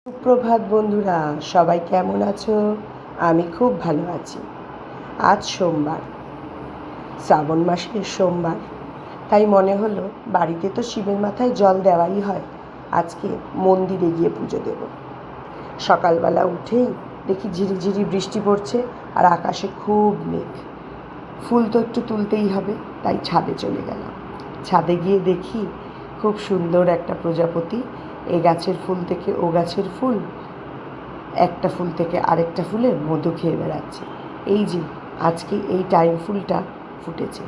সুপ্রভাত বন্ধুরা, সবাই কেমন আছো? আমি খুব ভালো আছি। আজ সোমবার, শ্রাবণ মাসের সোমবার, তাই মনে হলো বাড়িতে তো শিবের মাথায় জল দেওয়াই হয়, আজকে মন্দিরে গিয়ে পুজো দেব। সকালবেলা উঠেই দেখি ঝিরিঝিরি বৃষ্টি পড়ছে আর আকাশে খুব মেঘ। ফুল তো একটু তুলতেই হবে, তাই ছাদে চলে গেলাম। ছাদে গিয়ে দেখি খুব সুন্দর একটা প্রজাপতি এ গাছের ফুল থেকে ও গাছের ফুল, একটা ফুল থেকে আরেকটা ফুলের মধু খেয়ে বেড়াচ্ছে। এই যে আজকে এই টাইম ফুলটা ফুটেছে,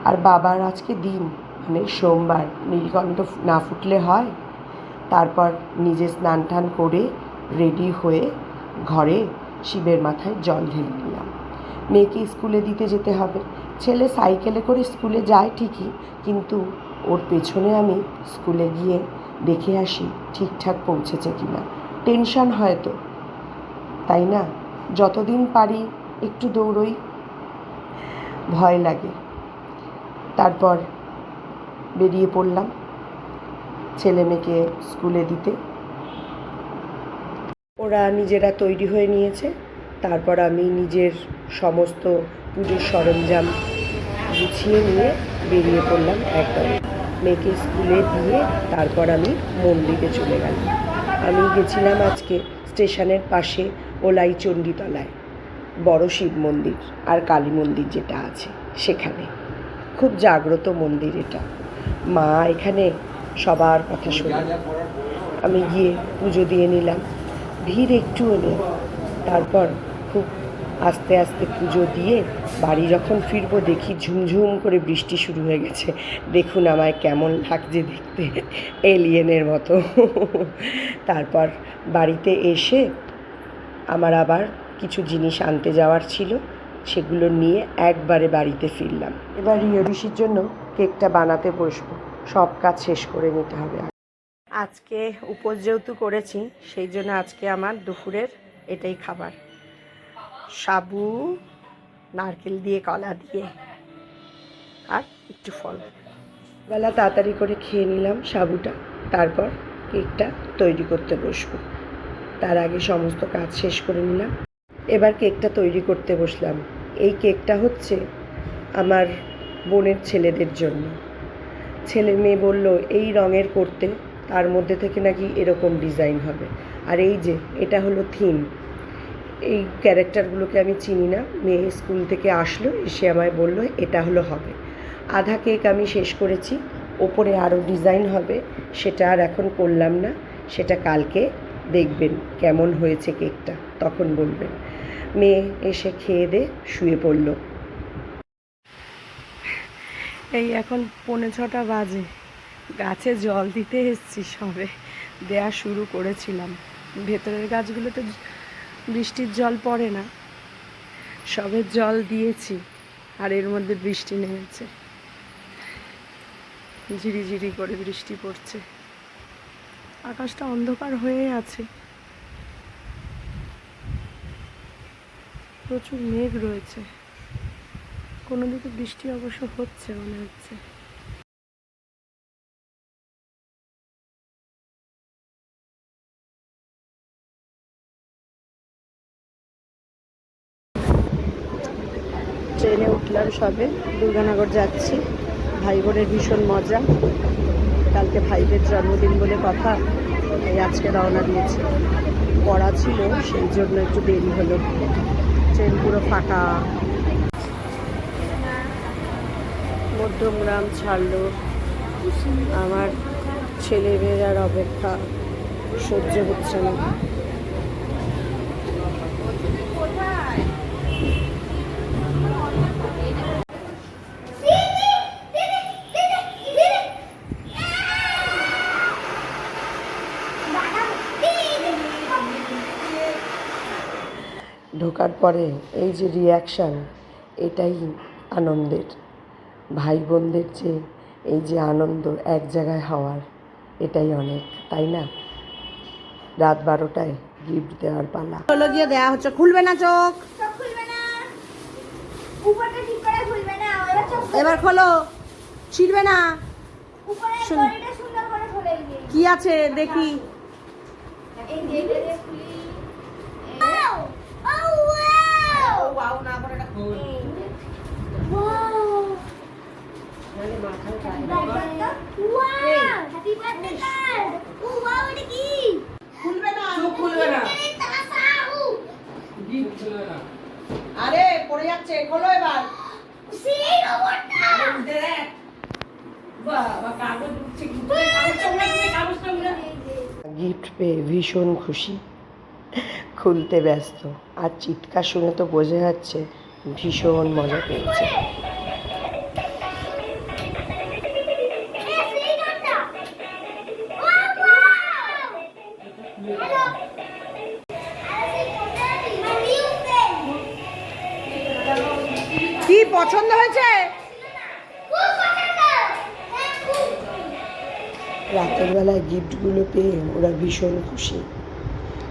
আর বাবার আজকে দিন, মানে সোমবার, নীলকণ্ঠ না ফুটলে হয়? তারপর নিজে স্নান টান করে রেডি হয়ে ঘরে শিবের মাথায় জল ঢেলে দিলাম। মেয়েকে স্কুলে দিতে যেতে হবে। ছেলে সাইকেলে করে স্কুলে যায় ঠিকই, কিন্তু ওর পেছনে আমি স্কুলে গিয়ে দেখে আসি ঠিকঠাক পৌঁছেছে কি না। টেনশন হয় তো, তাই না? যতদিন পারি একটু দৌড়ই, ভয় লাগে। তারপর বেরিয়ে পড়লাম ছেলে মেয়েকে স্কুলে দিতে। ওরা নিজেরা তৈরি হয়ে নিয়েছে, তারপর আমি নিজের সমস্ত পুজোর সরঞ্জাম গুছিয়ে নিয়ে বেরিয়ে পড়লাম একদম। মেয়েকে স্কুলে দিয়ে তারপর আমি মন্দিরে চলে গেলাম। আমি গেছিলাম আজকে স্টেশনের পাশে ওলাই চণ্ডীতলায়, বড় শিব মন্দির আর কালী মন্দির যেটা আছে সেখানে। খুব জাগ্রত মন্দির এটা, মা এখানে সবার কথা শোনে। আমি গিয়ে পুজো দিয়ে নিলাম, ভিড় একটুও নেই। তারপর খুব আস্তে আস্তে পুজো দিয়ে বাড়ি যখন ফিরবো দেখি ঝুমঝুম করে বৃষ্টি শুরু হয়ে গেছে। দেখুন আমায় কেমন লাগছে দেখতে, এলিয়েনের মতো। তারপর বাড়িতে এসে আমার আবার কিছু জিনিস আনতে যাওয়ার ছিল, সেগুলো নিয়ে একবারে বাড়িতে ফিরলাম। এবার ঋষির জন্য কেকটা বানাতে বসবো, সব কাজ শেষ করে নিতে হবে। আজকে উপোস যেহেতু করেছি, সেই জন্য আজকে আমার দুপুরের এটাই খাবার, সাবু, নারকেল দিয়ে, কলা দিয়ে আর একটু ফল। বেলা তাড়াতাড়ি করে খেয়ে নিলাম সাবুটা, তারপর কেকটা তৈরি করতে বসবো। তার আগে সমস্ত কাজ শেষ করে নিলাম। এবার কেকটা তৈরি করতে বসলাম। এই কেকটা হচ্ছে আমার বোনের ছেলেদের জন্য। ছেলে মেয়ে বলল এই রঙের করতে, তার মধ্যে থেকে নাকি এরকম ডিজাইন হবে। আর এই যে এটা হলো থিম। এই ক্যারেক্টারগুলোকে আমি চিনি না, মেয়ে স্কুল থেকে আসলো, এসে আমায় বলল এটা হলো হবে। আধা কেক আমি শেষ করেছি, ওপরে আরও ডিজাইন হবে, সেটা আর এখন করলাম না, সেটা কালকে দেখবেন কেমন হয়েছে কেকটা, তখন বলবেন। মেয়ে এসে খেয়ে দিয়ে শুয়ে পড়ল। এই এখন 5:45 বাজে, গাছে জল দিতে এসেছি, সবে দেয়া শুরু করেছিলাম। ভেতরের গাছগুলোতে বৃষ্টির জল পড়ে না, সবে জল দিয়েছি আর এর মধ্যে বৃষ্টি নেমেছে, ঝিরিঝিরি করে বৃষ্টি পড়ছে। আকাশটা অন্ধকার হয়ে আছে, প্রচুর মেঘ রয়েছে, কোনো দিকে বৃষ্টি অবশ্য হচ্ছে মনে হচ্ছে। ট্রেনে উঠলাম সবে, দুর্গানগর যাচ্ছি। ভাই বোনের ভীষণ মজা, কালকে ভাইদের জন্মদিন বলে কথা, এই আজকে রওনা দিয়েছি। পড়া ছিল সেই জন্য একটু দেরি হলো। ট্রেন পুরো ফাঁকা। মধ্যমগ্রাম ছাড়লো, আমার ছেলে মেয়েরার অপেক্ষা সহ্য হচ্ছে না। ঢোকার পরে এই যে রিয়াকশান, এটাই আনন্দের। ভাই বোনদের যে এই যে আনন্দ এক জায়গায় হওয়ার, এটাই অনেক, তাই না? রাত 12টায় গিফট দেওয়ার পালা হলো, গিয়ে দেওয়া হচ্ছে। খুলবে না চোখ, এবার খোলো, ছিড়বে না। কি আছে দেখি। আরে পড়ে যাচ্ছে, খোলো এবার। গিফট পেয়ে ভীষণ খুশি, খুলতে ব্যস্ত, আর চিৎকার শুনে তো বোঝা যাচ্ছে ভীষণ মজা পেয়েছে। কি পছন্দ হয়েছে? রাতের বেলায় গিফটগুলো পেয়ে ওরা ভীষণ খুশি।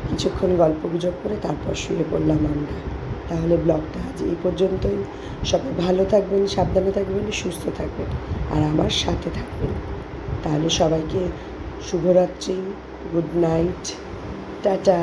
কিছুক্ষণ গল্প গুজব করে তারপর শুয়ে পড়লাম আমরা। তাহলে ব্লগটা আজ এই পর্যন্তই। সবাই ভালো থাকবেন, সাবধানে থাকবেন, সুস্থ থাকবেন, আর আমার সাথে থাকবেন। তাহলে সবাইকে শুভরাত্রি, গুড নাইট, টাটা।